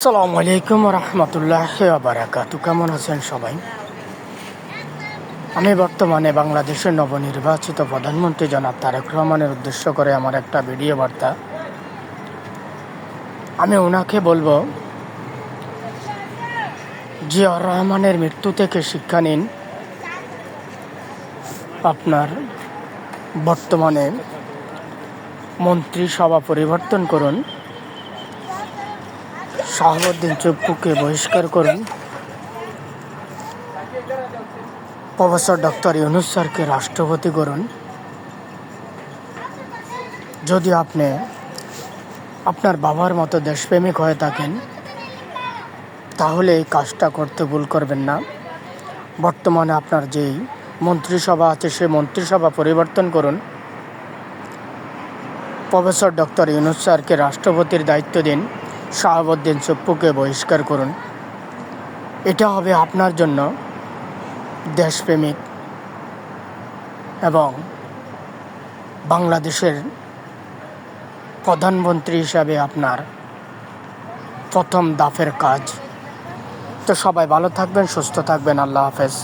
আসসালামু আলাইকুম রহমতুল্লাহি ওয়া বারাকাতুহু। কেমন আছেন সবাই? আমি বর্তমানে বাংলাদেশের নবনির্বাচিত প্রধানমন্ত্রী জনাব তারেক রহমানের উদ্দেশ্য করে আমার একটা ভিডিও বার্তা। আমি ওনাকে বলবো, জিয়াউর রহমানের মৃত্যু থেকে শিক্ষা নিন। আপনার বর্তমানে মন্ত্রিসভা পরিবর্তন করুন, শাহাবুদ্দিন চুপ্পুকে বহিষ্কার করুন, প্রফেসর ডক্টর ইউনূস স্যারকে রাষ্ট্রপতি করুন। যদি আপনি আপনার বাবার মতো দেশপ্রেমিক হয়ে থাকেন, তাহলে এই কাজটা করতে ভুল করবেন না। বর্তমানে আপনার যেই মন্ত্রিসভা আছে সেই মন্ত্রিসভা পরিবর্তন করুন, প্রফেসর ডক্টর ইউনূস স্যারকে রাষ্ট্রপতির দায়িত্ব দিন, শাহাবুদ্দিন চুপ্পুকে বহিষ্কার করুন। এটা হবে আপনার জন্য দেশপ্রেমিক এবং বাংলাদেশের প্রধানমন্ত্রী হিসাবে আপনার প্রথম ধাপের কাজ। তো সবাই ভালো থাকবেন, সুস্থ থাকবেন। আল্লাহ হাফেজ।